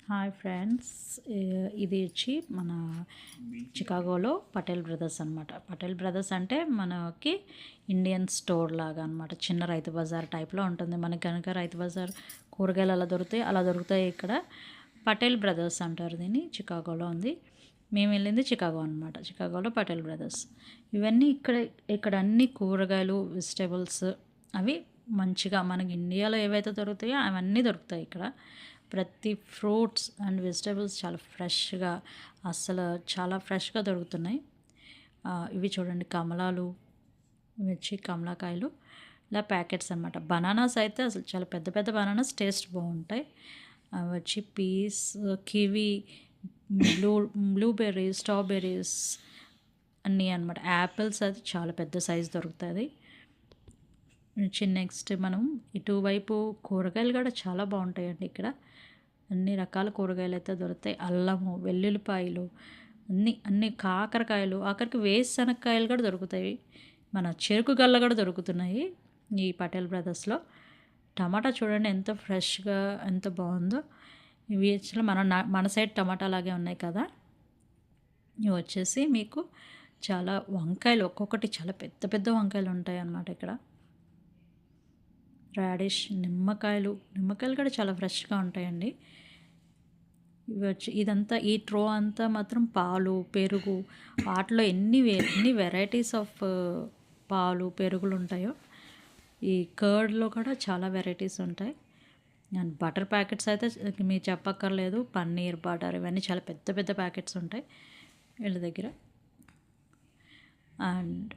Hi friends, ఇది వచ్చి మన చికాగోలో పటేల్ బ్రదర్స్ అనమాట. పటేల్ బ్రదర్స్ అంటే మనకి ఇండియన్ స్టోర్ లాగా అనమాట. చిన్న రైతు బజార్ టైప్లో ఉంటుంది. మనకి కనుక రైతు బజార్ కూరగాయలు అలా దొరుకుతాయి. ఇక్కడ పటేల్ బ్రదర్స్ అంటారు దీన్ని. చికాగోలో ఉంది. మేము వెళ్ళింది చికాగో అనమాట. చికాగోలో పటేల్ బ్రదర్స్. ఇవన్నీ ఇక్కడ అన్ని కూరగాయలు, వెజిటేబుల్స్ అవి మంచిగా మనకి ఇండియాలో ఏవైతే దొరుకుతాయో అవన్నీ దొరుకుతాయి ఇక్కడ. ప్రతి ఫ్రూట్స్ అండ్ వెజిటేబుల్స్ చాలా ఫ్రెష్గా, అసలు చాలా ఫ్రెష్గా దొరుకుతున్నాయి. ఇవి చూడండి, కమలాలు, ఇవి వచ్చి కమలాకాయలు, ఇలా ప్యాకెట్స్ అనమాట. బనానాస్ అయితే అసలు చాలా పెద్ద పెద్ద బనానాస్, టేస్ట్ బాగుంటాయి. అవి వచ్చి పీస్, కివీ, బ్లూబెర్రీస్, స్ట్రాబెర్రీస్ అన్నీ అనమాట. యాపిల్స్ అది చాలా పెద్ద సైజు దొరుకుతుంది. నెక్స్ట్ మనం ఇటువైపు కూరగాయలు కూడా చాలా బాగుంటాయండి. ఇక్కడ అన్ని రకాల కూరగాయలు అయితే దొరుకుతాయి. అల్లము, వెల్లుల్లిపాయలు, అన్ని కాకరకాయలు, ఆఖరికి వేరుశనగకాయలు కూడా దొరుకుతాయి. మన చెరుకు గల్ల కూడా దొరుకుతున్నాయి ఈ పటేల్ బ్రదర్స్లో. టమాటా చూడండి ఎంత ఫ్రెష్గా, ఎంత బాగుందో. ఇవి యాక్చువల్లీ మన సైడ్ టమాటా లాగే ఉన్నాయి కదా. ఇవి వచ్చేసి మీకు చాలా వంకాయలు, ఒక్కొక్కటి చాలా పెద్ద పెద్ద వంకాయలు ఉంటాయి అన్నమాట ఇక్కడ. రాడిష్, నిమ్మకాయలు కూడా చాలా ఫ్రెష్గా ఉంటాయండి. ఇవి వచ్చి ఇదంతా, ఈ ట్రో అంతా మాత్రం పాలు, పెరుగు, వాటిలో ఎన్ని వెరైటీస్ ఆఫ్ పాలు, పెరుగులు ఉంటాయో. ఈ కర్డ్లో కూడా చాలా వెరైటీస్ ఉంటాయి. అండ్ బటర్ ప్యాకెట్స్ అయితే మీరు చెప్పక్కర్లేదు. పన్నీర్, బటర్ ఇవన్నీ చాలా పెద్ద పెద్ద ప్యాకెట్స్ ఉంటాయి వీళ్ళ దగ్గర. అండ్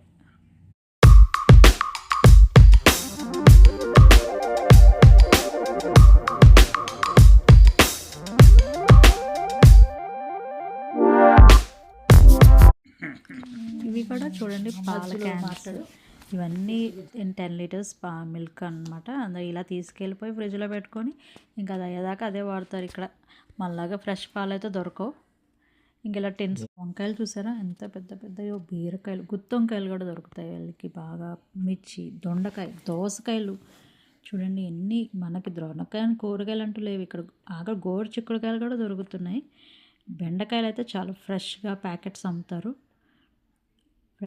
ఇవి కూడా చూడండి, పాల క్యాన్స్. ఇవన్నీ 10 లీటర్స్ మిల్క్ అనమాట. అందులో ఇలా తీసుకెళ్ళిపోయి ఫ్రిడ్జ్లో పెట్టుకొని ఇంకా అది అయ్యేదాకా అదే వాడతారు ఇక్కడ. మళ్ళాగా ఫ్రెష్ పాలు అయితే దొరకవు. ఇంక ఇలా టెన్స్ వంకాయలు చూసారా ఎంత పెద్ద పెద్దయో. బీరకాయలు, గుత్తి వంకాయలు కూడా దొరుకుతాయి వీళ్ళకి బాగా. మిర్చి, దొండకాయ, దోసకాయలు చూడండి ఎన్ని. మనకి దొండకాయ కూరగాయలు అంటూ లేవు ఇక్కడ. గోరు చిక్కుడుకాయలు కూడా దొరుకుతున్నాయి. బెండకాయలు అయితే చాలా ఫ్రెష్గా ప్యాకెట్స్ అమ్ముతారు.